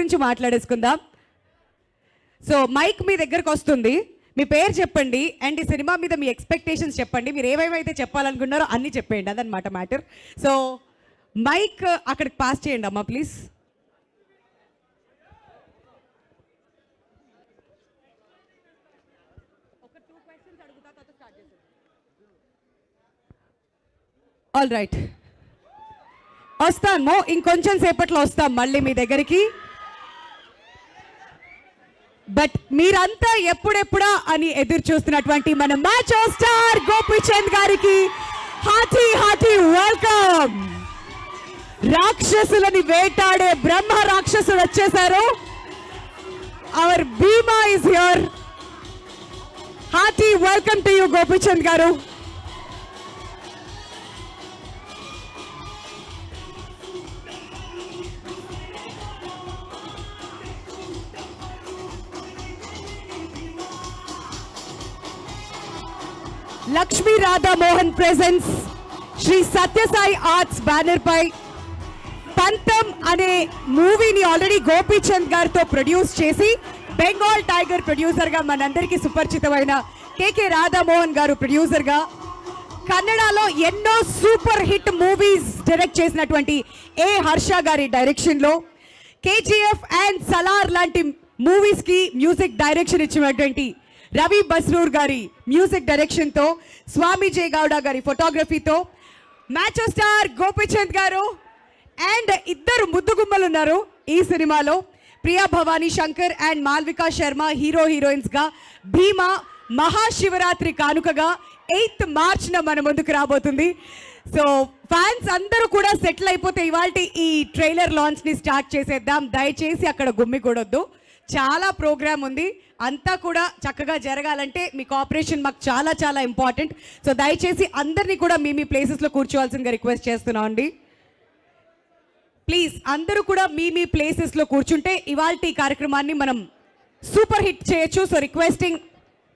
గురించి మాట్లాడేసుకుందాం. So mic మీ దగ్గరకు వస్తుంది, మీ పేరు చెప్పండి అండ్ ఈ సినిమా మీద మీ ఎక్స్పెక్టేషన్స్ చెప్పండి. మీరు ఏమేమైతే చెప్పాలనుకున్నారో అన్నీ చెప్పేయండి, అదనమాట మ్యాటర్. సో మైక్ అక్కడికి పాస్ చేయండి అమ్మా ప్లీజ్. ఆల్ రైట్, వస్తాము, ఇంకొంచెం సేపట్లో వస్తాం మళ్ళీ మీ దగ్గరికి. బట్ మీరంతా ఎప్పుడెప్పుడా అని ఎదురు చూస్తున్నటువంటి మన మ్యాచో స్టార్ గోపీచంద్ గారికి హార్టీ హార్టీ వెల్కమ్. రాక్షసులని వేటాడే బ్రహ్మ రాక్షసుడు వచ్చేసారు. Our Bhimaa is here. Hearty welcome to you Gopichand garu. Lakshmi Radha Mohan presents Shri Sathya Sai Arts banner పై పంతం అనే మూవీని ఆల్రెడీ గోపీచంద్ గారితో ప్రొడ్యూస్ చేసి బెంగాల్ టైగర్ ప్రొడ్యూసర్గా మనందరికీ సుపరిచితమైన కేకే రాధామోహన్ గారు ప్రొడ్యూసర్గా కన్నడలో ఎన్నో సూపర్ హిట్ మూవీస్ డైరెక్ట్ చేసినటువంటి ఏ హర్ష గారి డైరెక్షన్లో కేజీఎఫ్ అండ్ సలార్ లాంటి మూవీస్కి మ్యూజిక్ డైరెక్షన్ ఇచ్చినటువంటి రవి బస్రూర్ గారి మ్యూజిక్ డైరెక్షన్తో, స్వామి జే గౌడ గారి ఫోటోగ్రఫీతో మ్యాచో స్టార్ గోపీచంద్ గారు అండ్ ఇద్దరు ముద్దుగుమ్మలు ఉన్నారు ఈ సినిమాలో. ప్రియా భవానీ శంకర్ అండ్ మాల్వికా శర్మ హీరో హీరోయిన్స్గా భీమా మహాశివరాత్రి కానుకగా 8th మార్చ్న మన ముందుకు రాబోతుంది. సో ఫ్యాన్స్ అందరూ కూడా సెటిల్ అయిపోతే ఇవాళ ఈ ట్రైలర్ లాంచ్ని స్టార్ట్ చేసేద్దాం. దయచేసి అక్కడ గుమ్మికూడొద్దు, చాలా ప్రోగ్రామ్ ఉంది, అంతా కూడా చక్కగా జరగాలంటే మీ కోఆపరేషన్ మాకు చాలా చాలా ఇంపార్టెంట్. సో దయచేసి అందరినీ కూడా మీ ప్లేసెస్లో కూర్చోవాల్సిందిగా రిక్వెస్ట్ చేస్తున్నాం అండి. ప్లీజ్ అందరూ కూడా మీ ప్లేసెస్లో కూర్చుంటే ఇవాళ ఈ కార్యక్రమాన్ని మనం సూపర్ హిట్ చేయొచ్చు. సో రిక్వెస్టింగ్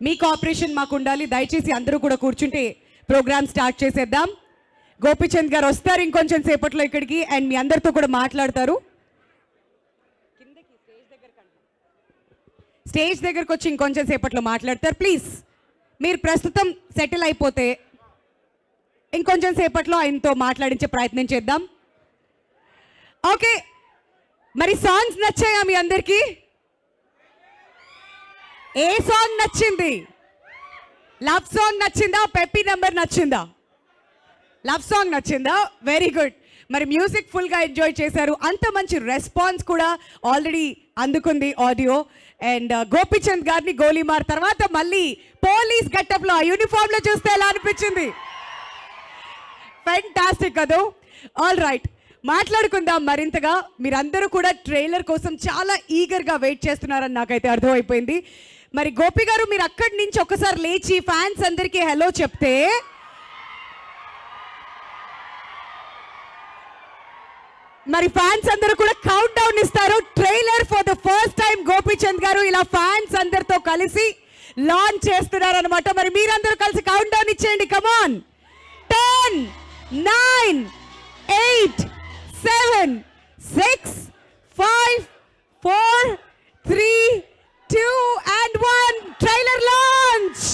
మీ కోఆపరేషన్ మాకు ఉండాలి. దయచేసి అందరూ కూడా కూర్చుంటే ప్రోగ్రామ్ స్టార్ట్ చేసేద్దాం. గోపీచంద్ గారు వస్తారు ఇంకొంచెం సేపట్లో ఇక్కడికి అండ్ మీ అందరితో కూడా మాట్లాడతారు. స్టేజ్ దగ్గరకు వచ్చి ఇంకొంచెం సేపట్లో మాట్లాడతారు. ప్లీజ్ మీరు ప్రస్తుతం సెటిల్ అయిపోతే ఇంకొంచెం సేపట్లో ఆయనతో మాట్లాడించే ప్రయత్నం చేద్దాం. ఓకే, మరి సాంగ్స్ నచ్చాయా మీ అందరికీ? ఏ సాంగ్ నచ్చింది? లవ్ సాంగ్ నచ్చిందా? పెప్పీ నెంబర్ నచ్చిందా? లవ్ సాంగ్ నచ్చిందా? Very good. మరి మ్యూజిక్ ఫుల్గా ఎంజాయ్ చేశారు, అంత మంచి రెస్పాన్స్ కూడా ఆల్రెడీ అందుకుంది ఆడియో. అండ్ గోపీచంద్ గారిని గోలీమార్ తర్వాత మళ్ళీ పోలీస్ గెటప్లో ఆ యూనిఫామ్లో చూస్తే ఎలా అనిపించింది? ఫెంటాస్టిక్ కదా. ఆల్ రైట్, మాట్లాడుకుందాం మరింతగా. మీరందరూ కూడా ట్రైలర్ కోసం చాలా ఈగర్గా వెయిట్ చేస్తున్నారని నాకైతే అర్థమైపోయింది. మరి గోపి గారు మీరు అక్కడి నుంచి ఒకసారి లేచి ఫ్యాన్స్ అందరికీ హలో చెప్తే మరి ఫ్యాన్స్ అందరూ కూడా కౌంట్ డౌన్ ఇస్తారు. Trailer for the first time Gopichand గారు ఇలా ఫ్యాన్స్ అందరితో కలిసి లాంచ్ చేస్తున్నారు అనమాట. మరి మీరందరూ కలిసి కౌంట్ డౌన్ ఇచ్చేయండి. కమాన్. 10, 9, 8, 7, 6, 5, 4, 3, 2 and 1. Trailer launch.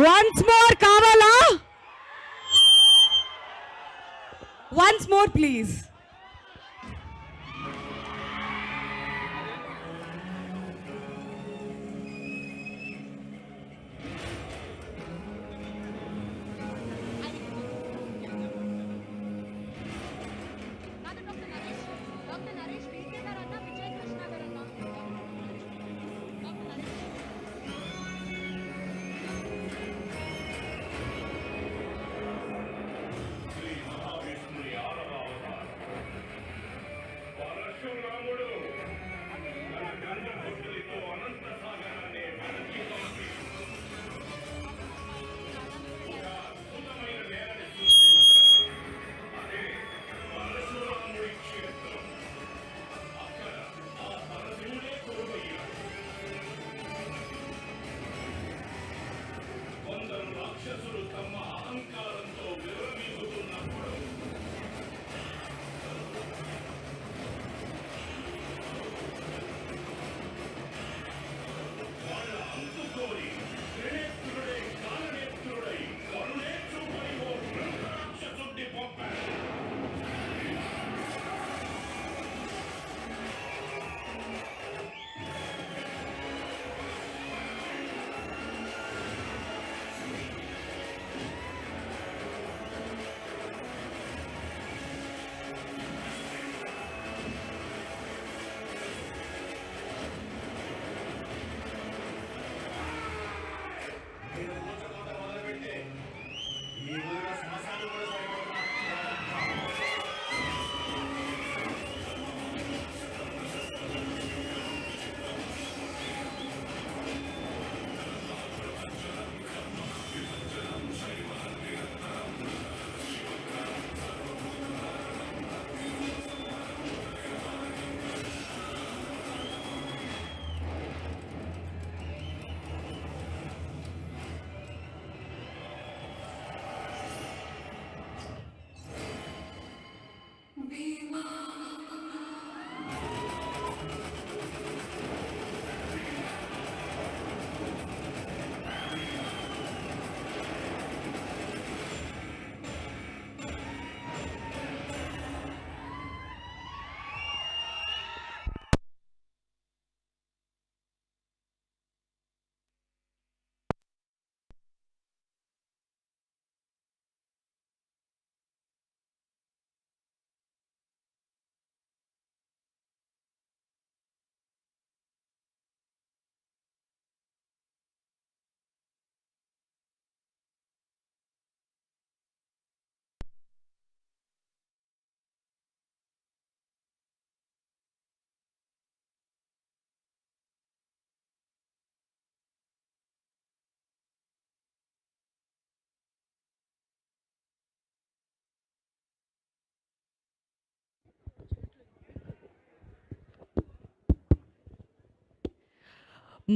Once more కావాలా? Once more please.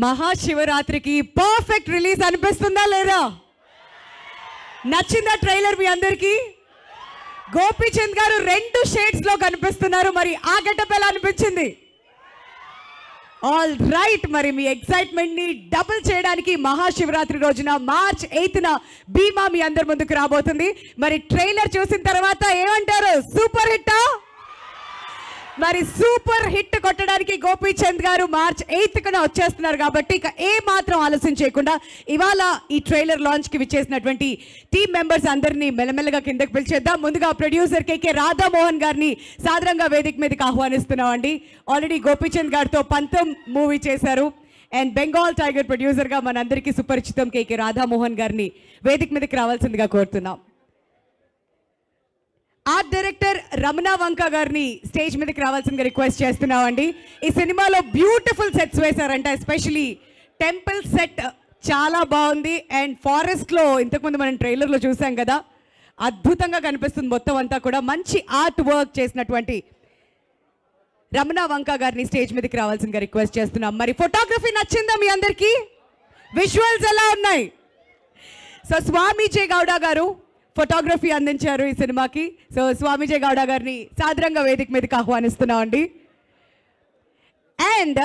మహాశివరాత్రికి పర్ఫెక్ట్ రిలీజ్ అనిపిస్తుందా లేదా? నచ్చిందా ట్రైలర్ మీ అందరికి? గోపీచంద్ గారు 2 షేడ్స్ లో కనిపిస్తున్నారు. మరి ఆ గెటప్ ఎలా అనిపించింది? ఆల్ రైట్, మరి మీ ఎక్సైట్మెంట్ ని డబుల్ చేయడానికి మహాశివరాత్రి రోజున మార్చ్ 8న భీమా మీ అందరి ముందుకు రాబోతుంది. మరి ట్రైలర్ చూసిన తర్వాత ఏమంటారు? సూపర్ హిట్టా? మరి సూపర్ హిట్ కొట్టడానికి గోపీచంద్ గారు మార్చ్ 8న వచ్చేస్తున్నారు కాబట్టి ఇక ఏ మాత్రం ఆలస్యం చేయకుండా ఇవాళ ఈ ట్రైలర్ లాంచ్ కి విచ్చేసినటువంటి టీమ్ మెంబర్స్ అందరినీ మెల్లమెల్లగా కిందకి పిలిచేద్దాం. ముందుగా ప్రొడ్యూసర్ కేకే రాధామోహన్ గారిని సాదరంగా వేదిక మీదకి ఆహ్వానిస్తున్నామండి. ఆల్రెడీ గోపీచంద్ గారితో పంతం మూవీ చేశారు అండ్ బెంగాల్ టైగర్ ప్రొడ్యూసర్గా మనందరికీ సుపరిచితం కేకే రాధామోహన్ గారిని వేదిక మీదకి రావాల్సిందిగా కోరుతున్నాం. ఆర్ట్ డైరెక్టర్ రమణ వంక గారిని స్టేజ్ మీదకి రావాల్సిందిగా రిక్వెస్ట్ చేస్తున్నామండి. ఈ సినిమాలో బ్యూటిఫుల్ సెట్స్ వేశారంట. ఎస్పెషలీ టెంపుల్ సెట్ చాలా బాగుంది అండ్ ఫారెస్ట్లో ఇంతకుముందు మనం ట్రైలర్లో చూసాం కదా, అద్భుతంగా కనిపిస్తుంది. మొత్తం అంతా కూడా మంచి ఆర్ట్ వర్క్ చేసినటువంటి రమణ వంక గారిని స్టేజ్ మీదకి రావాల్సిందిగా రిక్వెస్ట్ చేస్తున్నాం. మరి ఫోటోగ్రఫీ నచ్చిందా మీ అందరికీ? విజువల్స్ ఎలా ఉన్నాయి? సో స్వామి జే గౌడ గారు ఫోటోగ్రఫీ అందించారు ఈ సినిమాకి. సో స్వామి జే గౌడ గారిని సాదరంగా వేదిక మీదకి ఆహ్వానిస్తున్నామండి. అండ్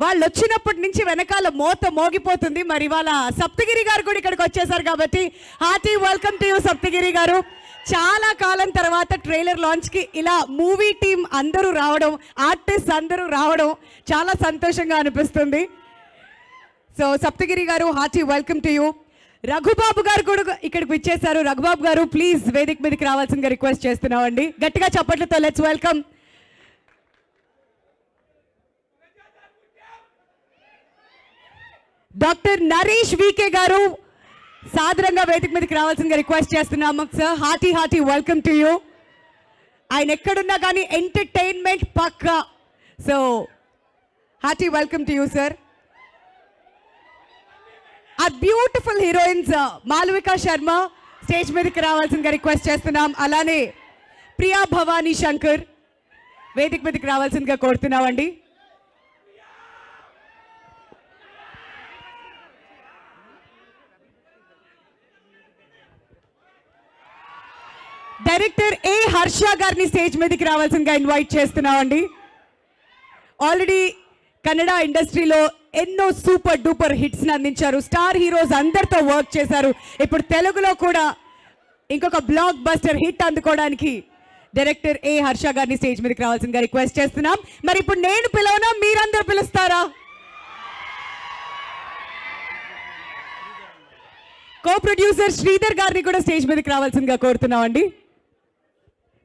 వాళ్ళు వచ్చినప్పటి నుంచి వెనకాల మోత మోగిపోతుంది. మరి ఇవాళ సప్తగిరి గారు కూడా ఇక్కడికి వచ్చేసారు కాబట్టి hearty welcome to you Saptagiri గారు. చాలా కాలం తర్వాత ట్రైలర్ లాంచ్కి ఇలా మూవీ టీం అందరూ రావడం, ఆర్టిస్ట్ అందరూ రావడం చాలా సంతోషంగా అనిపిస్తుంది. సో సప్తగిరి గారు hearty welcome to you. Raghubabu గారు కూడా ఇక్కడికి వచ్చేసారు. రఘుబాబు గారు ప్లీజ్ వేదిక మీదకి రావాల్సిందిగా రిక్వెస్ట్ చేస్తున్నామండి. గట్టిగా చప్పట్లతో let's welcome. Doctor Naresh VK garu సాదరంగా వేదిక మీదకి రావాల్సిందిగా రిక్వెస్ట్ చేస్తున్నాము sir. Hearty welcome to you. ఆయన ఎక్కడున్నా కానీ ఎంటర్టైన్మెంట్ పక్కా. So hearty welcome to you sir. ఆ beautiful heroines Malavika Sharma stage మీదకి రావాల్సిందిగా రిక్వెస్ట్ చేస్తున్నాం. అలానే ప్రియా భవానీ శంకర్ వేదిక మీదకి రావాల్సిందిగా కోరుతున్నామండి. డైరెక్టర్ ఏ హర్ష గారిని స్టేజ్ మీదకి రావాల్సిందిగా ఇన్వైట్ చేస్తున్నామండి. ఆల్రెడీ కన్నడ ఇండస్ట్రీలో ఎన్నో సూపర్ డూపర్ హిట్స్ని అందించారు. స్టార్ హీరోస్ అందరితో వర్క్ చేశారు. ఇప్పుడు తెలుగులో కూడా ఇంకొక బ్లాక్ బస్టర్ హిట్ అందుకోవడానికి డైరెక్టర్ ఏ హర్ష గారిని స్టేజ్ మీదకి రావాల్సిందిగా రిక్వెస్ట్ చేస్తున్నాం. మరి ఇప్పుడు నేను పిలవనా, మీరందరూ పిలుస్తారా? కో ప్రొడ్యూసర్ శ్రీధర్ గారిని కూడా స్టేజ్ మీదకి రావాల్సిందిగా కోరుతున్నామండి.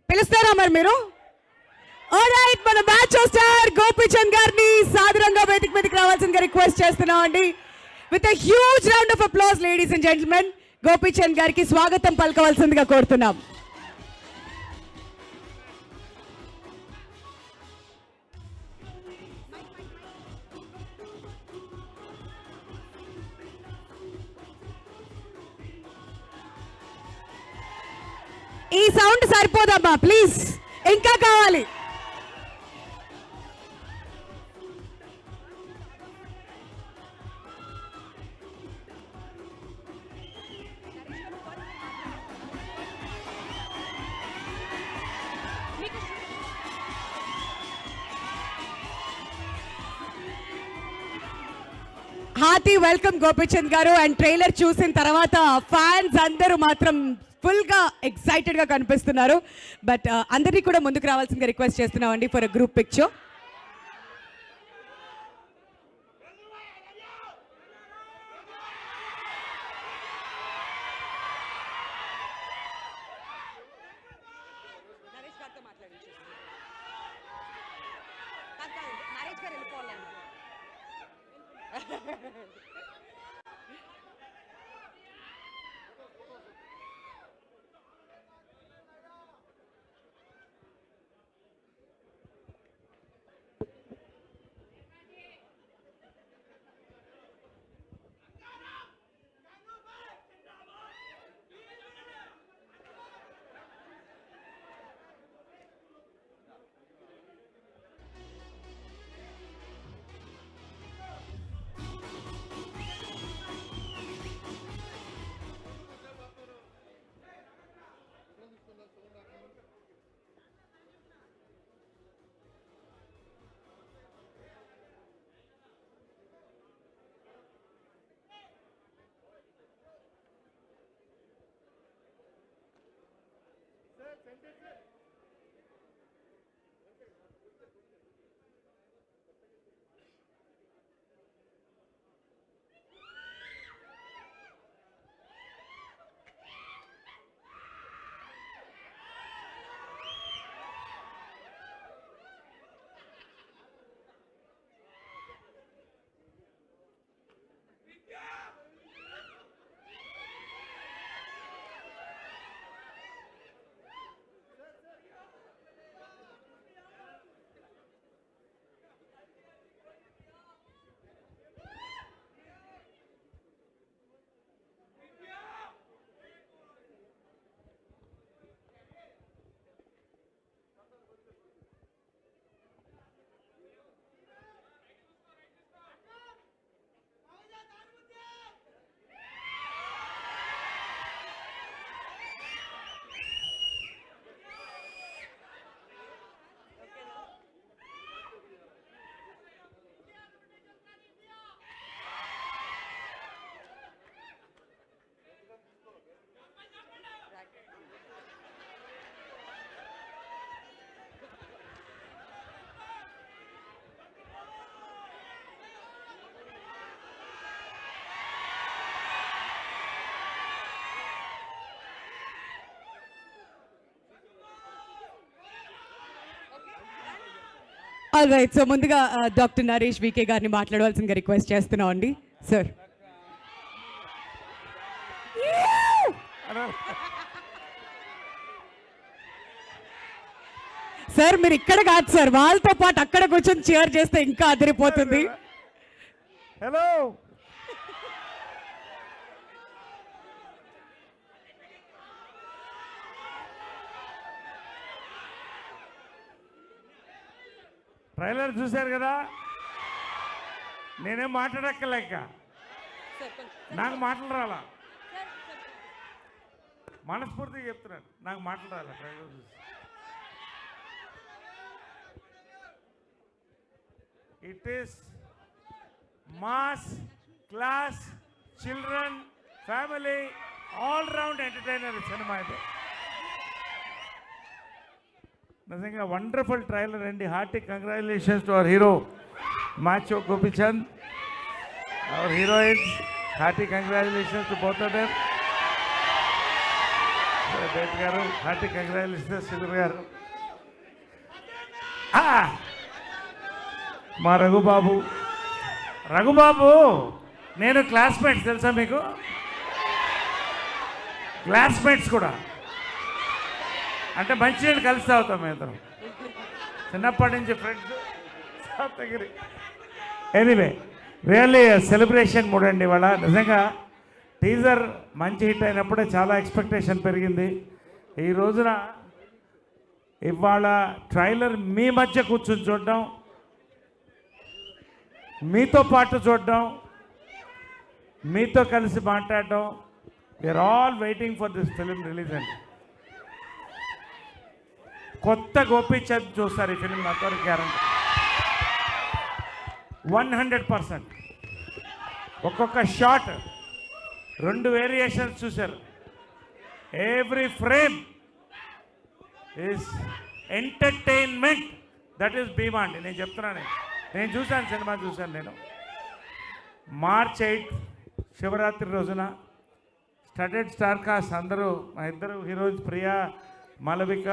పిలుస్తారా మరి మీరు? ఆల్రైట్, మన మ్యాచ్ స్టార్ గోపీచంద్ గారిని సాదరంగా వేదిక మీదకి రావాల్సిందిగా రిక్వెస్ట్ చేస్తున్నామండి. With a huge round of applause ladies and gentlemen, Gopichand గారికి స్వాగతం పలకవలసిందిగా కోరుతున్నాం. ఈ సౌండ్ సరిపోదమ్మా, ప్లీజ్ ఇంకా కావాలి. హార్టీ వెల్కమ్ గోపీచంద్ గారు. అండ్ ట్రైలర్ చూసిన తర్వాత ఫ్యాన్స్ అందరూ మాత్రం ఫుల్గా ఎక్సైటెడ్గా కనిపిస్తున్నారు. బట్ అందరినీ కూడా ముందుకు రావాల్సిందిగా రిక్వెస్ట్ చేస్తున్నామండి for a group picture. All right. So ముందుగా డాక్టర్ నరేష్ వికే గారిని మాట్లాడవలసిందిగా రిక్వెస్ట్ చేస్తున్నాం అండి సార్. సార్ మీరు ఇక్కడ కాదు సార్, వాళ్ళతో పాటు అక్కడ కూర్చొని చీర్ చేస్తే ఇంకా అదిరిపోతుంది. హలో, ట్రైలర్ చూశారు కదా, నేనేం మాట్లాడక్కలేక, నాకు మాటలు రాలా, మనస్ఫూర్తిగా చెప్తున్నాను, నాకు మాటలు రాలా ట్రైలర్ చూసి. It is mass class children family all round entertainer cinema ఇది. నిజంగా వండర్ఫుల్ ట్రైలర్ అండి. Hearty congratulations to our hero macho Gopichand, our heroines. Hearty congratulations to both of them. Director గారు హార్టీ కంగ్రాచులేషన్స్ శ్రీధర్ గారు. మా రఘుబాబు నేను క్లాస్మేట్స్ తెలుసా మీకు? క్లాస్మేట్స్ కూడా అంటే మంచినీళ్ళు కలిసి తాగుతాం మేము ఇద్దరం, చిన్నప్పటి నుంచి friends. Saptagiri anyway really celebration mood అండి ఇవాళ. నిజంగా టీజర్ మంచి హిట్ అయినప్పుడే చాలా ఎక్స్పెక్టేషన్ పెరిగింది. ఈ రోజున ఇవాళ ట్రైలర్ మీ మధ్య కూర్చొని చూడడం, మీతో పాటు చూడడం, మీతో కలిసి మాట్లాడడం, we are all waiting for this film release అండి. కొత్త గోపీచంద్ చూస్తారు ఈ ఫిలిం, నాతో గ్యారంటీ 100%. ఒక్కొక్క షాట్ 2 వేరియేషన్స్ చూశారు. Every frame is entertainment. That is Bhimaa అండి. నేను చెప్తున్నాను, నేను చూశాను, సినిమా చూశాను నేను. March 8 శివరాత్రి రోజున స్టడెడ్ స్టార్ కాస్ట్ అందరూ, మా ఇద్దరు హీరోయిన్స్ ప్రియా మాలవిక,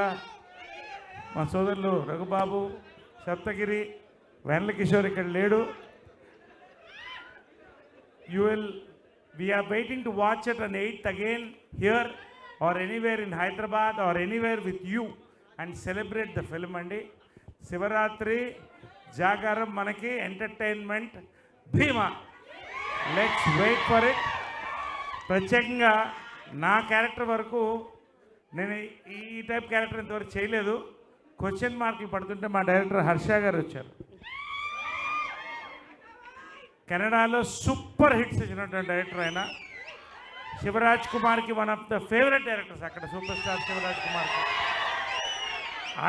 మా సోదరులు రఘుబాబు, సప్తగిరి, వెన్నెల కిషోర్ ఇక్కడ లేడు. We are waiting to watch it on 8th again here or anywhere in Hyderabad or anywhere with you and celebrate the film అండి. శివరాత్రి జాగారం మనకి entertainment Bheema. Let's wait for it. ప్రత్యేకంగా నా క్యారెక్టర్ వరకు నేను ఈ టైప్ క్యారెక్టర్ ఇంతవరకు చేయలేదు. క్వశ్చన్ మార్కులు పడుతుంటే మా డైరెక్టర్ హర్ష గారు వచ్చారు. కెనడాలో సూపర్ హిట్స్ ఇచ్చినటువంటి డైరెక్టర్ ఆయన. శివరాజ్ కుమార్కి one of the favourite directors అక్కడ, సూపర్ స్టార్ శివరాజ్ కుమార్కి.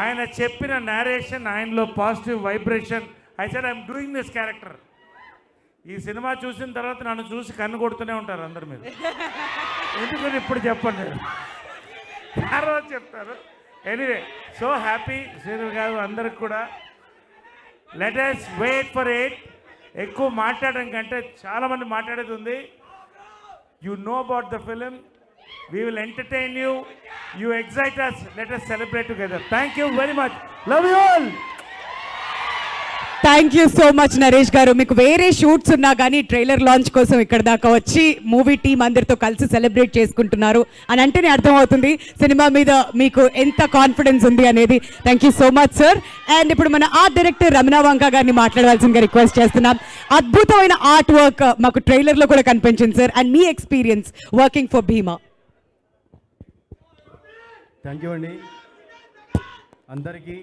ఆయన చెప్పిన నేరేషన్, ఆయనలో positive vibration. I said I'm doing this character. ఈ సినిమా చూసిన తర్వాత నన్ను చూసి కన్ను కొడుతూనే ఉంటారు అందరి మీద. ఎందుకని ఇప్పుడు చెప్పండి, ఆ రోజు చెప్తారు. Anyway so happy Sridhar garu అందరికి కూడా. Let us wait for it. ఎక్కువ మాట్లాడడం కంటే చాలామంది మాట్లాడేది ఉంది. You know about the film. We will entertain you. You excite us. Let us celebrate together. Thank you very much. Love you all. Thank you so much Naresh గారు. మీకు వేరే shoots ఉన్నా కానీ ట్రైలర్ లాంచ్ కోసం ఇక్కడ దాకా వచ్చి మూవీ టీం అందరితో కలిసి సెలబ్రేట్ చేసుకుంటున్నారు అని అంటేనే అర్థమవుతుంది సినిమా మీద మీకు ఎంత కాన్ఫిడెన్స్ ఉంది అనేది. Thank you so much sir. And ఇప్పుడు మన ఆర్ట్ డైరెక్టర్ రమణ వంక గారిని మాట్లాడవలసిందిగా రిక్వెస్ట్ చేస్తున్నాం. అద్భుతమైన ఆర్ట్ వర్క్ మాకు ట్రైలర్లో కూడా కనిపించింది sir. And me experience working for Bhima. Thank you అండి. అందరికీ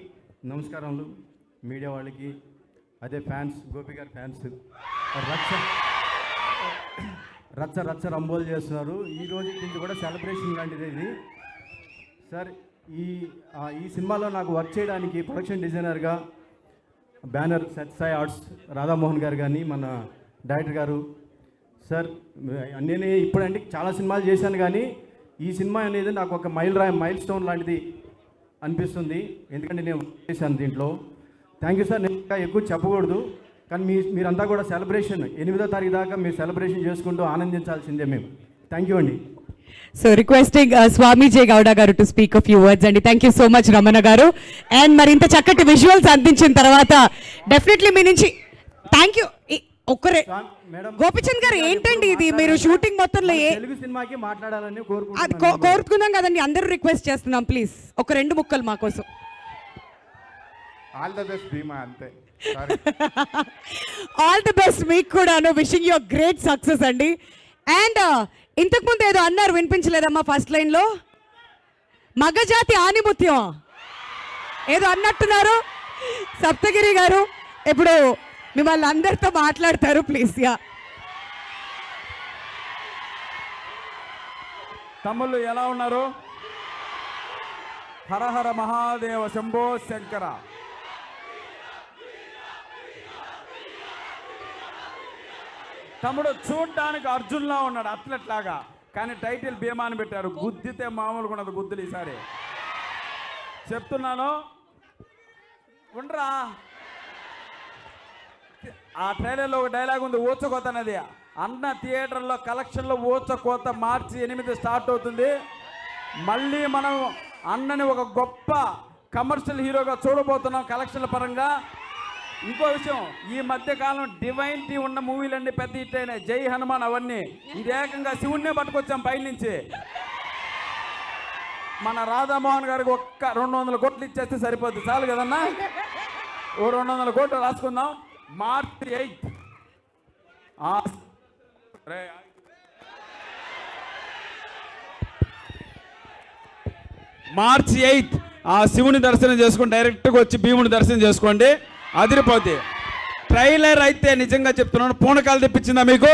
నమస్కారములు. మీడియా వాళ్ళకి, అదే ఫ్యాన్స్, గోపి గారి ఫ్యాన్స్ రచ్చ రంబోలు చేస్తున్నారు. ఈ రోజు నుంచి కూడా సెలబ్రేషన్ లాంటిది ఇది సార్. ఈ సినిమాలో నాకు వర్క్ చేయడానికి ప్రొడక్షన్ డిజైనర్గా బ్యానర్ సత్సాయి ఆర్ట్స్ రాధామోహన్ గారు కానీ, మన డైరెక్టర్ గారు సార్. నేను ఇప్పుడంటే చాలా సినిమాలు చేశాను కానీ ఈ సినిమా అనేది నాకు ఒక మైల్ స్టోన్ లాంటిది అనిపిస్తుంది. ఎందుకంటే నేను చేశాను దీంట్లో. Thank you sir. నేను ఇంకా ఎక్కువ చెప్పకూడదు కానీ మీరంతా కూడా సెలబ్రేషన్ 8వ తారీఖు దాకా మీరు సెలబ్రేషన్ చేసుకుంటూ ఆనందించాల్సిందే మేము. థ్యాంక్ యూ అండి. సో రిక్వెస్టింగ్ స్వామి జే గౌడ గారు to speak a few words అండి. Thank you so much Ramana గారు. అండ్ మరి ఇంత చక్కటి విజువల్స్ అందించిన తర్వాత డెఫినెట్లీ మీ నుంచి థ్యాంక్ యూ. ఒక్కరే మేడం గోపిచంద్ గారు ఏంటండి ఇది, మీరు షూటింగ్ మొత్తంలో తెలుగు సినిమాకి మాట్లాడాలని అది కోరుకుంటున్నాను. కోరుకున్నాం కదండి, అందరూ రిక్వెస్ట్ చేస్తున్నాం ప్లీజ్ ఒక 2 ముక్కలు మా కోసం. ఆల్ ద బెస్ట్ భీమా అంతే. ఆల్ ది బెస్ట్ మీకు కూడాను. విషింగ్ యూ గ్రేట్ సక్సెస్ అండి. అండ్ ఇంతకుముందు ఏదో అన్నారు వినిపించలేదమ్మా ఫస్ట్ లైన్లో, మగజాతి ఆనిముత్యం ఏదో అన్నట్టున్నారు. సప్తగిరి గారు ఇప్పుడు మిమ్మల్ని అందరితో మాట్లాడతారు ప్లీజ్. యా తమ్ముళ్ళు ఎలా ఉన్నారు? హరహర మహాదేవ శంభో శంకర. తమ్ముడు చూడ్డానికి అర్జున్లా ఉన్నాడు అథ్లెట్ లాగా, కానీ టైటిల్ భీమా అని పెట్టారు. గుద్దితే మామూలుగా ఉన్నది గుద్దులు ఈసారి చెప్తున్నాను. ఉండరా, ఆ ట్రైలర్లో ఒక డైలాగ్ ఉంది, ఊచకోత అనేది. అన్న థియేటర్లో కలెక్షన్లో ఊచకోత మార్చి 8 స్టార్ట్ అవుతుంది. మళ్ళీ మనం అన్నని ఒక గొప్ప కమర్షియల్ హీరోగా చూడబోతున్నాం కలెక్షన్ల పరంగా. ఇంకో విషయం, ఈ మధ్య కాలం డివైన్టీ ఉన్న మూవీలన్నీ పెద్ద హిట్ అయినాయి. జై హనుమాన్ అవన్నీ, ఇది ఏకంగా శివుణ్ణే పట్టుకొచ్చాం పైనుంచి. మన రాధామోహన్ గారికి ఒక్క 200 కోట్లు ఇచ్చేస్తే సరిపోద్ది, చాలు కదన్నా. ఓ 200 కోట్లు రాసుకుందాం. మార్చి 8 మార్చి 8 ఆ శివుని దర్శనం చేసుకుని డైరెక్ట్గా వచ్చి భీముని దర్శనం చేసుకోండి, అదిరిపోద్ది. ట్రైలర్ అయితే నిజంగా చెప్తున్నాను పూనకాలు తెప్పించిందా మీకు?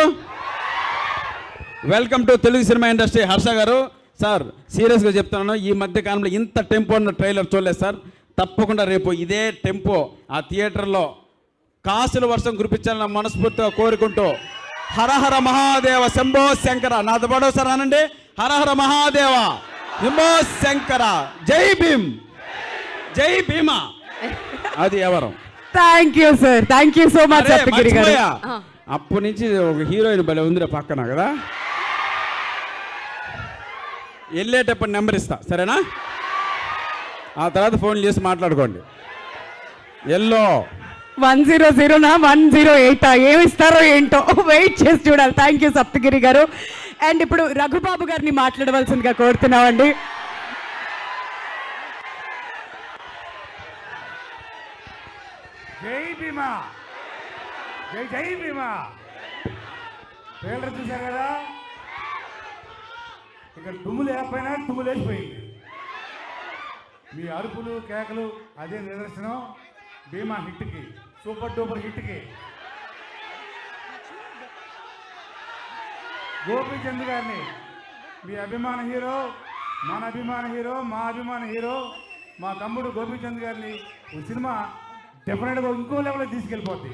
Welcome to Telugu cinema industry. Harsha గారు సార్ సీరియస్గా చెప్తున్నాను, ఈ మధ్య కాలంలో ఇంత టెంపో ఉన్న ట్రైలర్ చూడలేదు సార్. తప్పకుండా రేపు ఇదే టెంపో ఆ థియేటర్లో కాసుల వర్షం కురిపించాలని మనస్ఫూర్తిగా కోరుకుంటూ హరహర మహాదేవ శంభో శంకర. నాతో పాటు సార్ అనండి, హరహర మహాదేవ శంభో శంకర. జై భీమ్, జై భీమా. అది ఎవరు? Thank you sir, thank you so much Saptagiri గారు. అప్పటి నుంచి ఒక హీరోయిన్ భలే ఉందిరా పక్కన కదా. వెళ్ళేటప్పుడు నెంబర్ ఇస్తా సరేనా, ఆ తర్వాత ఫోన్ చేసి మాట్లాడుకోండి. ఎల్లో 100నా 108 ఏమి ఇస్తారో ఏంటో వెయిట్ చేసి చూడాలి. థ్యాంక్ యూ సప్తగిరి గారు. అండ్ ఇప్పుడు రఘుబాబు గారిని మాట్లాడవలసిందిగా కోరుతున్నామండి. జై భీమా, జై జై భీమా. ట్రైలర్ చూశారు కదా, ఇక్కడ దుమ్ములు లేకపోయినా తుమ్ములు వేసిపోయింది. మీ అరుపులు కేకలు అదే నిదర్శనం భీమా హిట్కి, సూపర్ డూపర్ హిట్కి. గోపీచంద్ గారిని మీ అభిమాన హీరో, మన అభిమాన హీరో, మా అభిమాన హీరో మా తమ్ముడు గోపీచంద్ గారిని ఈ సినిమా డెఫినెట్గా ఇంకో లెవెల్లో తీసుకెళ్ళిపోద్ది.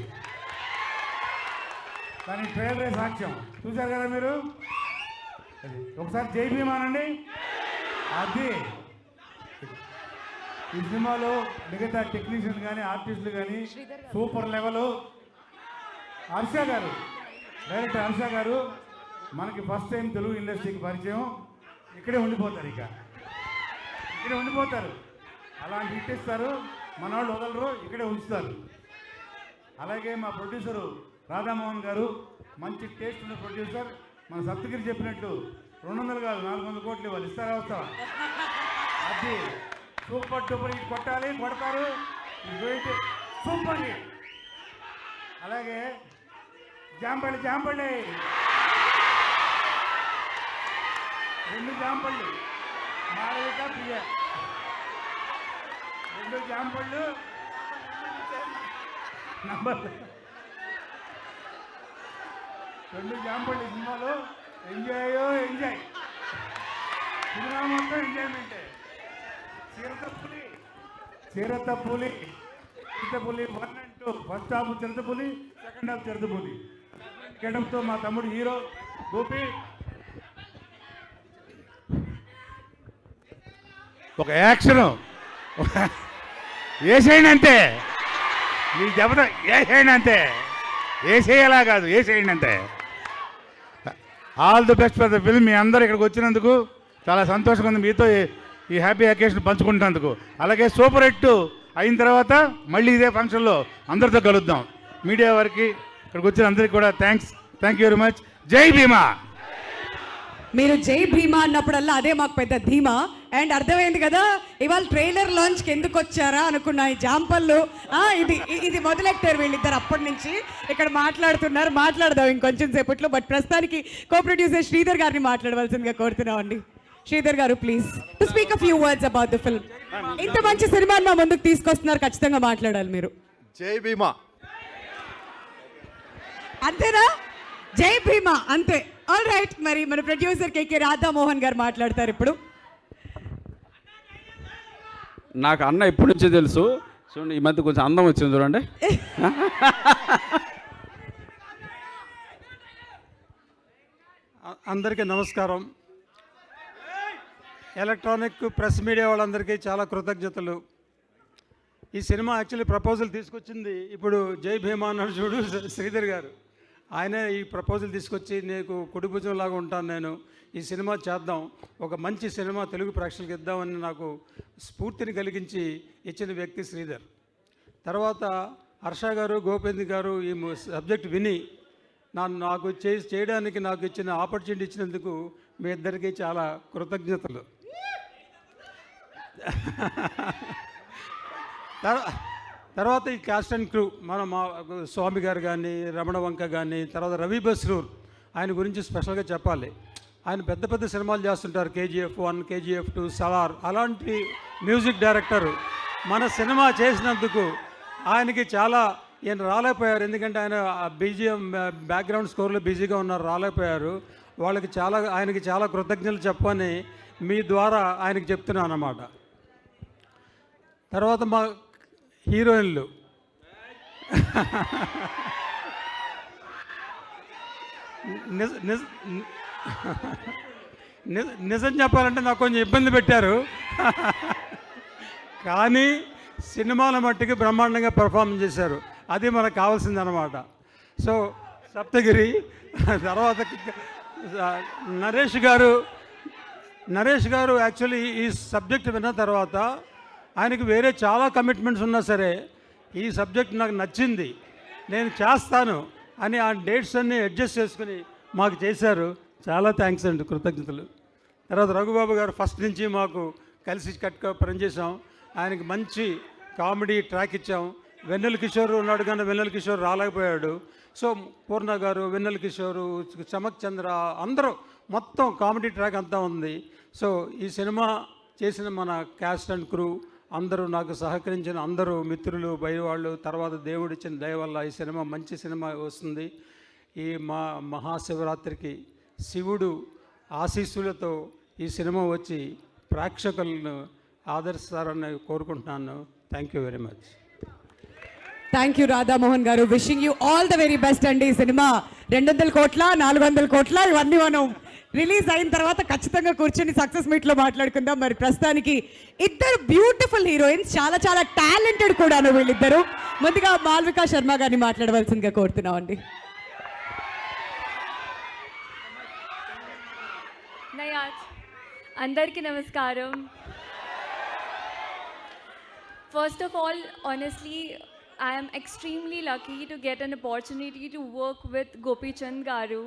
కానీ ట్రైలరే సాక్ష్యం. చూశారు కదా మీరు, అది ఒకసారి జై భీమా అనండి. అది ఈ సినిమాలో మిగతా టెక్నీషియన్ కానీ ఆర్టిస్టులు కానీ సూపర్ లెవెల్. హర్ష గారు, డైరెక్టర్ హర్ష గారు మనకి ఫస్ట్ టైం తెలుగు ఇండస్ట్రీకి పరిచయం. ఇక్కడే ఉండిపోతారు, ఇక్కడే ఉండిపోతారు. అలాంటి హిట్ ఇస్తారు, మన వాళ్ళు వదలరు, ఇక్కడే ఉంచుతారు. అలాగే మా ప్రొడ్యూసరు రాధామోహన్ గారు మంచి టేస్ట్ ఉన్న ప్రొడ్యూసర్. మన సప్తగిరి చెప్పినట్టు 200 కాదు 400 కోట్లు ఇవ్వాలి. ఇస్తారా వస్తావా? అది సూపర్ డూపర్ హిట్ కొట్టాలి, కొడతారు. Super hit. అలాగే జాంపల్లి 2 జాంపళ్ళు, మాలవిక ప్రియ 2 జాంపళ్ళు నంబర్లు 2 జాంపళ్ళు సినిమాలో. ఎంజాయ్ సినిమా మొత్తం ఎంజాయ్మెంటే. చిరతపులి 1 and 2, ఫస్ట్ హాఫ్ చిరతపులి, సెకండ్ హాఫ్ చిరతపులి. కేటంతో మా తమ్ముడు హీరో గోపి ఒక యాక్షన్ వేసేయండి అంతే. మీ దెబ్బతో వేసేయండి అంతే, వేసేయాలా కాదు, వేసేయండి అంతే. All the best for the film. మీ అందరూ ఇక్కడికి వచ్చినందుకు చాలా సంతోషంగా ఉంది మీతో ఈ హ్యాపీ అకేషన్ పంచుకుంటున్నందుకు. అలాగే సూపర్ హిట్ అయిన తర్వాత మళ్ళీ ఇదే ఫంక్షన్లో అందరితో కలుద్దాం. మీడియా వారికి ఇక్కడికి వచ్చిన అందరికీ కూడా థ్యాంక్ యూ వెరీ మచ్. జై భీమా. మీరు జై భీమా అన్నప్పుడల్లా అదే మాకు పెద్ద ధీమా. అండ్ అర్థమైంది కదా ఇవాళ ట్రైలర్ లాంచ్కి ఎందుకు వచ్చారా అనుకున్నా. ఈ జాంపళ్ళు ఇది మొదలెట్టారు వీళ్ళిద్దరు అప్పటి నుంచి ఇక్కడ మాట్లాడుతున్నారు. మాట్లాడదాం ఇంకొంచెం సేపట్లో. బట్ ప్రస్తుతానికి కో ప్రొడ్యూసర్ శ్రీధర్ గారిని మాట్లాడవలసిందిగా కోరుతున్నామండి. శ్రీధర్ గారు please to speak a few words about the film. ఇంత మంచి సినిమాని మా ముందుకు తీసుకొస్తున్నారు, ఖచ్చితంగా మాట్లాడాలి మీరు. జై భీమా. అంతేనా? జై భీమా అంతే. ఆల్ రైట్, మరి మన ప్రొడ్యూసర్ కేకే రాధామోహన్ గారు మాట్లాడతారు ఇప్పుడు. నాకు అన్న ఎప్పటి నుంచో తెలుసు. చూడండి, ఈ మధ్య కొంచెం అందం వచ్చింది చూడండి. అందరికీ నమస్కారం. ఎలక్ట్రానిక్ ప్రెస్ మీడియా వాళ్ళందరికీ చాలా కృతజ్ఞతలు. ఈ సినిమా యాక్చువల్లీ ప్రపోజల్ తీసుకొచ్చింది ఇప్పుడు జై భీమా అన్నాడు చూడు శ్రీధర్ గారు. ఆయనే ఈ ప్రపోజల్ తీసుకొచ్చి నీకు కుడి భుజంలాగా ఉంటాను నేను, ఈ సినిమా చేద్దాం, ఒక మంచి సినిమా తెలుగు ప్రేక్షకులకు ఇద్దామని నాకు స్ఫూర్తిని కలిగించి ఇచ్చిన వ్యక్తి శ్రీధర్. తర్వాత హర్ష గారు, గోపేంద్ర గారు ఈ సబ్జెక్ట్ విని నాకు చేయడానికి నాకు ఇచ్చిన ఆపర్చునిటీ ఇచ్చినందుకు మీ ఇద్దరికీ చాలా కృతజ్ఞతలు. తర్వాత ఈ క్యాస్ట్ అండ్ క్రూ మా స్వామి గారు కానీ, రమణ వంక కానీ, తర్వాత రవి బస్రూర్, ఆయన గురించి స్పెషల్గా చెప్పాలి. ఆయన పెద్ద పెద్ద సినిమాలు చేస్తుంటారు, KGF 1, KGF 2, సలార్. అలాంటి మ్యూజిక్ డైరెక్టరు మన సినిమా చేసినందుకు ఆయనకి చాలా ఈయన రాలేకపోయారు. ఎందుకంటే ఆయన BGM బ్యాక్గ్రౌండ్ స్కోర్లో బిజీగా ఉన్నారు, రాలేకపోయారు. ఆయనకి చాలా కృతజ్ఞతలు చెప్పని మీ ద్వారా ఆయనకి చెప్తున్నాను అన్నమాట. తర్వాత మా హీరోయిన్లు నిజం చెప్పాలంటే నాకు కొంచెం ఇబ్బంది పెట్టారు, కానీ సినిమాల మట్టికి బ్రహ్మాండంగా పెర్ఫార్మ్ చేశారు. అది మనకు కావాల్సిందనమాట. సో సప్తగిరి, తర్వాత నరేష్ గారు యాక్చువల్లీ ఈ సబ్జెక్ట్ విన్న తర్వాత ఆయనకి వేరే చాలా కమిట్మెంట్స్ ఉన్నా సరే ఈ సబ్జెక్ట్ నాకు నచ్చింది, నేను చేస్తాను అని ఆ డేట్స్ అన్నీ అడ్జస్ట్ చేసుకుని మాకు చేశారు. చాలా థ్యాంక్స్ అండి, కృతజ్ఞతలు. తర్వాత రఘుబాబు గారు ఫస్ట్ నుంచి మాకు కలిసి పనిచేసాం. ఆయనకి మంచి కామెడీ ట్రాక్ ఇచ్చాం. వెన్నెల కిషోర్ ఉన్నాడు కానీ వెన్నెల కిషోర్ రాలేకపోయాడు. సో పూర్ణ గారు, వెన్నెల కిషోరు, చమక్ చంద్ర అందరూ మొత్తం కామెడీ ట్రాక్ అంతా ఉంది. సో ఈ సినిమా చేసిన మన క్యాస్ట్ అండ్ క్రూ అందరూ, నాకు సహకరించిన అందరూ మిత్రులు, బయవాళ్ళు, తర్వాత దేవుడిచ్చిన దయ వల్ల ఈ సినిమా మంచి సినిమా వస్తుంది. ఈ మహాశివరాత్రికి శివుడు ఆశీస్సులతో ఈ సినిమా వచ్చి ప్రేక్షకులను ఆదరిస్తారని కోరుకుంటున్నాను. Thank you very much. Thank you Radhamohan garu. Wishing you all the very best అండి. ఈ సినిమా 200 కోట్ల 400 కోట్ల ఇవన్నీ మనం రిలీజ్ అయిన తర్వాత ఖచ్చితంగా కూర్చొని సక్సెస్ మీట్లో మాట్లాడుకుందాం. మరి ప్రస్తుతానికి ఇద్దరు బ్యూటిఫుల్ హీరోయిన్స్, చాలా చాలా టాలెంటెడ్ కూడాను వీళ్ళిద్దరు. ముందుగా మాల్వికా శర్మ గారిని మాట్లాడవలసిందిగా కోరుతున్నామండి. అందరికీ నమస్కారం. First of all, honestly, I am extremely lucky to get an opportunity to work with Gopi Chand Garu.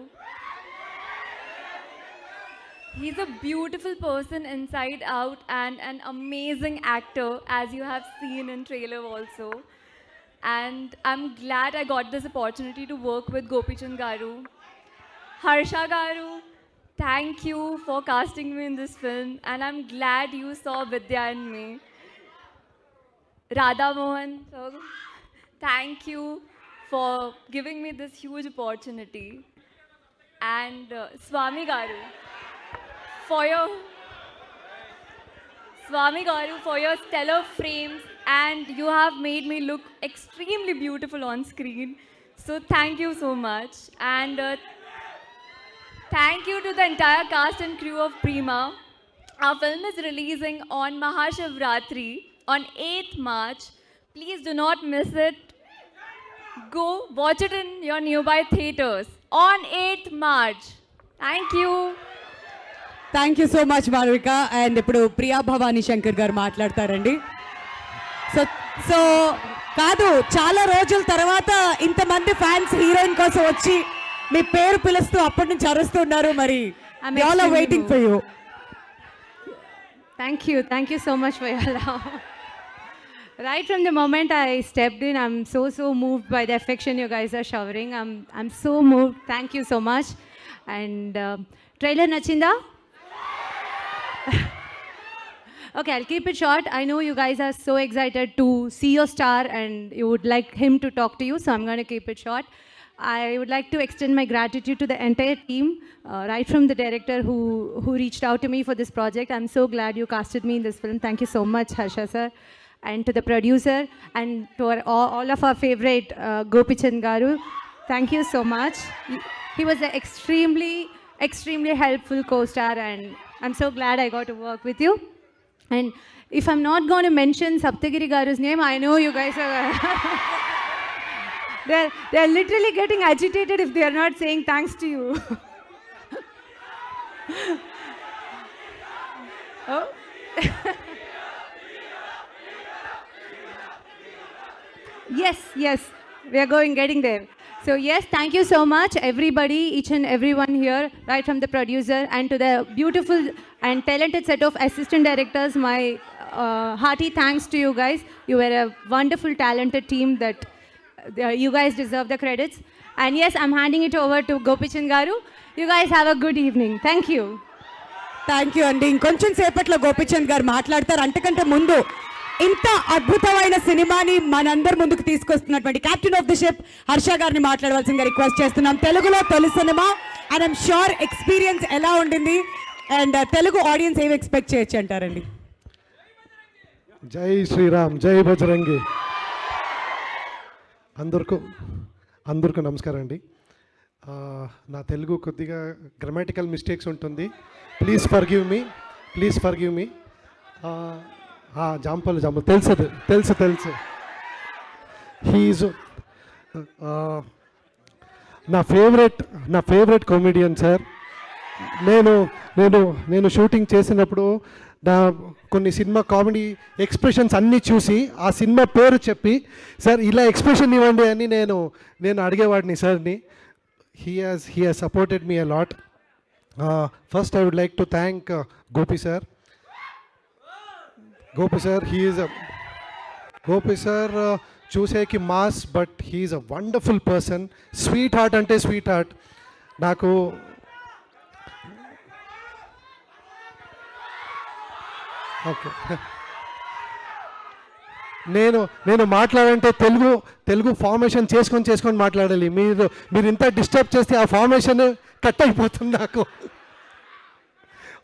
He's a beautiful person inside out and an amazing actor, as you have seen in trailer also. And I'm glad I got this opportunity to work with Gopi Chand Garu. Harsha Garu, thank you for casting me in this film, and I'm glad you saw Vidya in me. Radha Mohan, so thank you for giving me this huge opportunity. And Swami Garu, for your stellar frames, and you have made me look extremely beautiful on screen. So thank you so much. And thank you to the entire cast and crew of Prima. Our film is releasing on Mahashivratri on 8th March. Please do not miss it. Go watch it in your nearby theaters on 8th March. Thank you. Thank you so much Malavika. And ఇప్పుడు ప్రియా భవానీ శంకర్ గారు మాట్లాడతారండి. So so కాదు, చాలా రోజుల తర్వాత ఇంతమంది fans heroine కోసం వచ్చి మీ పేరు పిలుస్తూ అప్పటి నుంచి అరుస్తున్నారు. మరి I'm all are extremely waiting for you. Thank you so much for your love. Right from the moment I stepped in, I'm so moved by the affection you guys are showering. I'm so moved. Thank you so much. And trailer nachinda? Okay, I'll keep it short. I know you guys are so excited to see your star and you would like him to talk to you, so I'm going to keep it short. I would like to extend my gratitude to the entire team, right from the director who reached out to me for this project. I'm so glad you casted me in this film. Thank you so much, Harsha sir. And to the producer and to all of our favorite Gopichand Garu, thank you so much. He was an extremely helpful co-star, and I'm so glad I got to work with you. And if I'm not going to mention Saptagiri Garu's name, I know you guys are they're literally getting agitated if they are not saying thanks to you. Oh. Yes, we are getting there. So yes, thank you so much, everybody, each and everyone here, right from the producer and to the beautiful and talented set of assistant directors. My hearty thanks to you guys. You were a wonderful, talented team that you guys deserve the credits. And yes, I'm handing it over to Gopichand Garu. You guys have a good evening. Thank you. Thank you అండి. ఇంకొంచెం సేపట్లో గోపిచంద్ గారు మాట్లాడతారు. అంతకంటే ముందు ఇంత అద్భుతమైన సినిమాని మనందరి ముందుకు తీసుకొస్తున్నటువంటి captain of the ship Harsha గారిని మాట్లాడవలసిందిగా రిక్వెస్ట్ చేస్తున్నాం. తెలుగులో తొలి సినిమా అండ్ ఐమ్ షూర్ ఎక్స్పీరియన్స్ ఎలా ఉండింది అండ్ తెలుగు ఆడియన్స్ ఏమి ఎక్స్పెక్ట్ చేయొచ్చు అంటారండి? జై శ్రీరామ్, జై బజరంగి. అందరికీ నమస్కారం అండి. నా తెలుగు కొద్దిగా గ్రామాటికల్ మిస్టేక్స్ ఉంటుంది. Please forgive me. జాంపల్ తెలుసు. హీజ్ నా ఫేవరెట్ కామెడియన్ సార్. నేను షూటింగ్ చేసినప్పుడు కొన్ని సినిమా కామెడీ ఎక్స్ప్రెషన్స్ అన్నీ చూసి ఆ సినిమా పేరు చెప్పి సార్ ఇలా ఎక్స్ప్రెషన్ ఇవ్వండి అని నేను అడిగేవాడిని సార్ని. He has supported me a lot. First I would like to thank Gopi sir. Gopi sir చూసేకి mass, but he's a wonderful person. Sweet heart అంటే స్వీట్ హార్ట్. నాకు ఓకే, నేను మాట్లాడంటే తెలుగు ఫార్మేషన్ చేసుకొని మాట్లాడాలి. మీరు ఇంత డిస్టర్బ్ చేస్తే ఆ ఫార్మేషన్ కట్ అయిపోతుంది నాకు.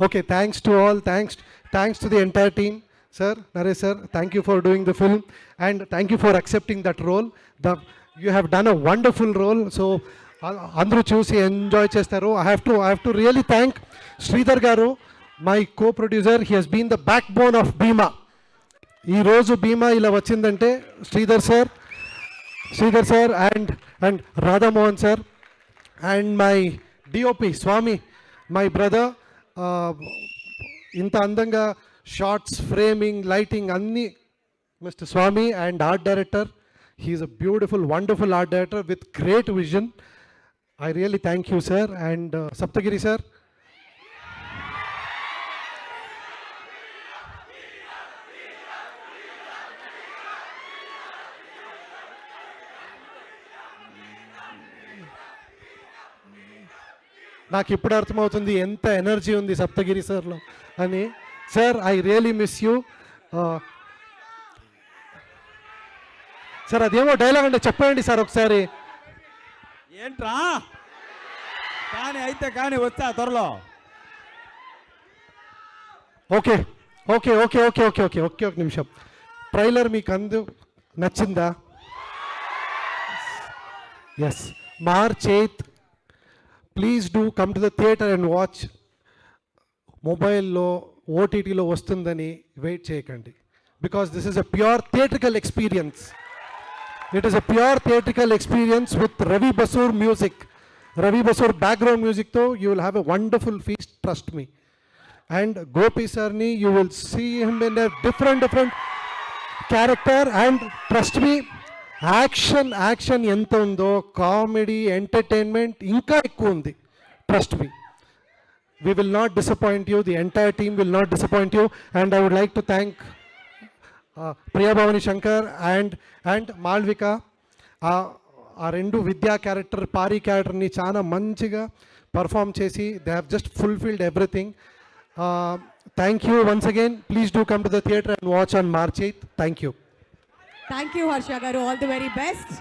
Okay, thanks to all. Thanks to the entire team. Sir, Naresh sir, thank you for doing the film and thank you for accepting that role. You have done a wonderful role. So, andru chusi enjoy chestaru. I have to really thank Sridhar garu, my co-producer. He has been the backbone of Bhima. Ee roju Bhima ila vachindante Sridhar sir and Radha Mohan sir and my DOP Swami, my brother. Inta andanga shots, framing, lighting అన్నీ mister Swamy. And art director, he's a beautiful, wonderful art director with great vision. I really thank you sir. And Saptagiri sir, నాకు ఇప్పుడు అర్థమవుతుంది ఎంత energy ఉంది సప్తగిరి సార్లో అని. Sir, I really miss you. Sir, అదేమో dialogue అంటే చెప్పండి సార్ ఒకసారి. ఏంట్రా కానీ వచ్చా త్వరలో. ఓకే, ఒక నిమిషం. ట్రైలర్ మీకు నచ్చిందా? Yes, March 8th. Please do come to the theatre and watch. మొబైల్లో ఓటీటీలో వస్తుందని వెయిట్ చేయకండి. Because this is a pure theatrical experience. It is a pure theatrical experience with Ravi Basrur music. Ravi Basrur background మ్యూజిక్తో you will have a wonderful feast, trust me. And Gopi సార్ని you will see him in a different character. And trust me, action ఎంత ఉందో, comedy, entertainment ఇంకా ఎక్కువ ఉంది. Trust me, we will not disappoint you, the entire team will not disappoint you. And I would like to thank Priya Bhavani Shankar and Malvika. ఆ రెండు విద్యా character, పారి క్యారెక్టర్ని చాలా మంచిగా పర్ఫామ్ చేసి they have just fulfilled everything. Thank you once again. Please do come to the theatre and watch on March 8th. Thank you. Thank you Harsha garu, all the very best.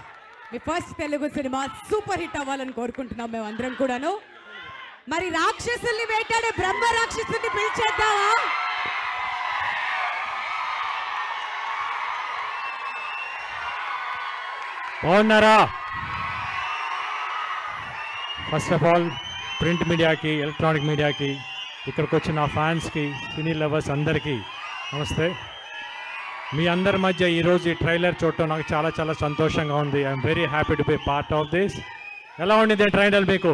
మీ first Telugu సినిమా super hit అవ్వాలని కోరుకుంటున్నాం మేము అందరం కూడాను. మరి రాక్షసుల్ని వేటాడే బ్రహ్మ రాక్షసుల్ని పిలిచేద్దామా? బాగున్నారా? ఫస్ట్ ఆఫ్ ఆల్ ప్రింట్ మీడియాకి, ఎలక్ట్రానిక్ మీడియాకి, ఇక్కడికి వచ్చిన ఫ్యాన్స్కి, సినీ లవర్స్ అందరికీ నమస్తే. మీ అందరి మధ్య ఈరోజు ఈ ట్రైలర్ చూడటం నాకు చాలా చాలా సంతోషంగా ఉంది. I'm very happy to be part of this. ఎలా ఉండింది ట్రైలర్ మీకు?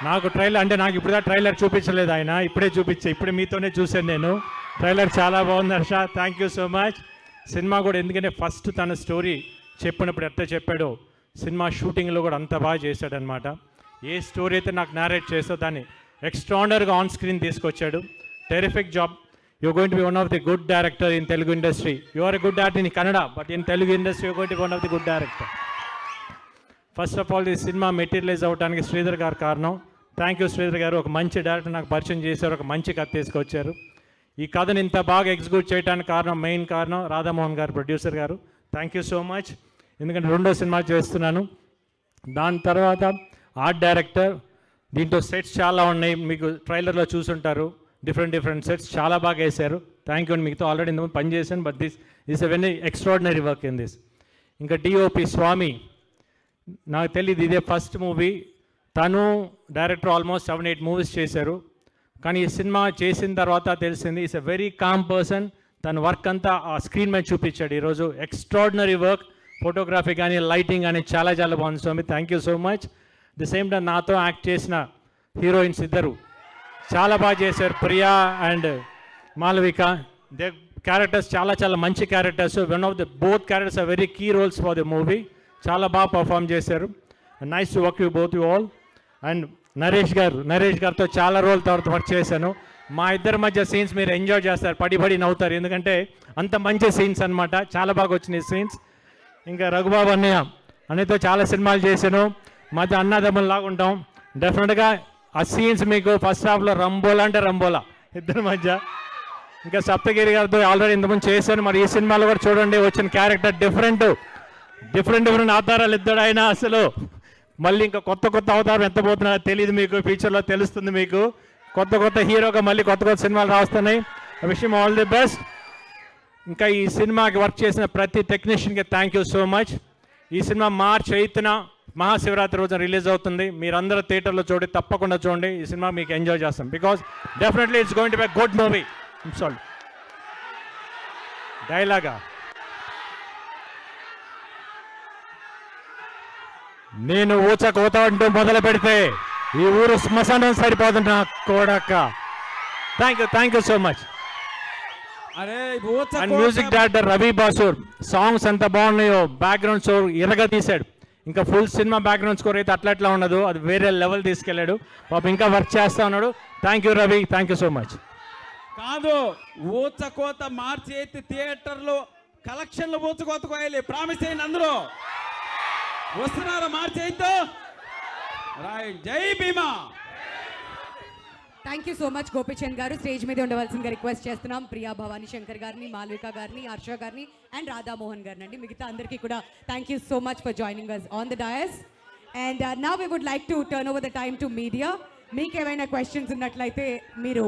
నాకు ట్రైలర్ అంటే నాకు ఇప్పుడు ట్రైలర్ చూపించలేదు ఆయన, ఇప్పుడే మీతోనే చూశాను నేను. ట్రైలర్ చాలా బాగుంది Harsha, thank you so much. Cinema కూడా ఎందుకంటే ఫస్ట్ తన స్టోరీ చెప్పినప్పుడు ఎట్లా చెప్పాడో సినిమా షూటింగ్లో కూడా అంత బాగా చేశాడనమాట. ఏ స్టోరీ అయితే నాకు నేరేట్ చేస్తో దాన్ని ఎక్స్ట్రాడనరీగా ఆన్ స్క్రీన్ తీసుకొచ్చాడు. Terrific job. You going to be one of the good director in Telugu industry. You are a good actor in Kannada, but in Telugu industry you going to be one of the good director. First of all ఈ cinema materialise అవ్వడానికి శ్రీధర్ గారు కారణం. Thank you Sridhar గారు, ఒక మంచి director నాకు పరిచయం చేశారు, ఒక మంచి కథ తీసుకొచ్చారు. ఈ కథను ఇంత బాగా ఎగ్జిక్యూట్ చేయడానికి మెయిన్ కారణం రాధామోహన్ గారు, ప్రొడ్యూసర్ గారు. Thank you so much. ఎందుకంటే 2వ సినిమా చేస్తున్నాను. దాని తర్వాత ఆర్ట్ డైరెక్టర్. దీంట్లో సెట్స్ చాలా ఉన్నాయి, మీకు ట్రైలర్లో చూసుంటారు. డిఫరెంట్ సెట్స్ చాలా బాగా వేశారు. థ్యాంక్ యూ అండి. మీతో ఆల్రెడీ ఇంతకుముందు పని చేశాను, but this is a very extraordinary work in this. ఇంకా డిఓపి స్వామి, నాకు తెలియదు ఇదే ఫస్ట్ మూవీ. తను డైరెక్టర్ ఆల్మోస్ట్ 7-8 మూవీస్ చేశారు. కానీ ఈ సినిమా చేసిన తర్వాత తెలిసింది is a very calm person. తన వర్క్ అంతా ఆ స్క్రీన్ మీద చూపించాడు ఈరోజు. ఎక్స్ట్రాడినరీ వర్క్, ఫోటోగ్రఫీ కానీ, లైటింగ్ కానీ చాలా చాలా బాగుంది Swamy. Thank you so much. The same time నాతో యాక్ట్ చేసిన హీరోయిన్స్ ఇద్దరు చాలా బాగా చేశారు, Priya and Malavika. They characters చాలా చాలా మంచి characters. One of the both characters are very key roles for the movie. చాలా బాగా పర్ఫామ్ చేశారు. Nice to work you both you all. And Naresh గారితో చాలా రోజుల తర్వాత వర్క్ చేశాను. మా ఇద్దరి మధ్య సీన్స్ మీరు ఎంజాయ్ చేస్తారు, పడి నవ్వుతారు, ఎందుకంటే అంత మంచి సీన్స్ అనమాట. చాలా బాగా వచ్చినాయి సీన్స్. ఇంకా రఘుబాబు అన్నయ్యతో చాలా సినిమాలు చేశాను. మధ్య అన్నదమ్ముల్లాగా ఉంటాం. డెఫినెట్గా ఆ సీన్స్ మీకు ఫస్ట్ హాఫ్లో రంబోలా అంటే రంబోలా ఇద్దరి మధ్య. ఇంకా సప్తగిరి గారితో ఆల్రెడీ ఇంతకుముందు చేశాను. మరి ఈ సినిమాలో కూడా చూడండి, వచ్చిన క్యారెక్టర్ డిఫరెంట్ ఆధారాలు ఇద్దరు ఆయన. అసలు మళ్ళీ ఇంకా కొత్త అవతారం ఎంత పోతున్నారో తెలియదు మీకు, ఫ్యూచర్లో తెలుస్తుంది మీకు. కొత్త హీరోగా మళ్ళీ కొత్త సినిమాలు రాస్తున్నాయి. I wish him all the best. ఇంకా ఈ సినిమాకి వర్క్ చేసిన ప్రతి టెక్నీషియన్కి థ్యాంక్ యూ సో మచ్. ఈ సినిమా March 8th మహాశివరాత్రి రోజున రిలీజ్ అవుతుంది. మీరందరూ థియేటర్లో తప్పకుండా చూడండి. ఈ సినిమా మీకు ఎంజాయ్ చేస్తాం, because definitely it's going to be good movie. Sorry డైలాగా, నేను ఊచకోత అంటూ మొదలు పెడితే ఈ ఊరు శ్మశానం సరిపోతుంటా కోడక్క. Thank you so much. And music director Ravi Basrur. Songs ఎంత బాగున్నాయో, బ్యాక్గ్రౌండ్ స్కోర్ ఇరగా తీశాడు. ఇంకా ఫుల్ సినిమా బ్యాక్గ్రౌండ్ స్కోర్ అయితే అట్లా ఉండదు, అది వేరే లెవెల్ తీసుకెళ్ళాడు. పాప ఇంకా వర్క్ చేస్తా ఉన్నాడు. Thank you Ravi, thank you so much. కాదు, ఊచకోత March 8th థియేటర్లో కలెక్షన్లు ఊచకోత కోయాలి. ప్రామిస్ చేయండి అందరూ. వస్తున్నారా March 8th? జై Bhimaa. Thank you so much Gopichand garu. Stage మీద ఉండవలసిందిగా రిక్వెస్ట్ చేస్తున్నాం ప్రియా భవానీ శంకర్ గారిని, మాల్విక గారిని, హర్ష గారిని అండ్ రాధామోహన్ గారిని అండి. మిగతా అందరికీ కూడా thank you so much for joining us on the dais. And now we would like to turn over the time to media. మీకు ఏమైనా క్వశ్చన్స్ ఉన్నట్లయితే మీరు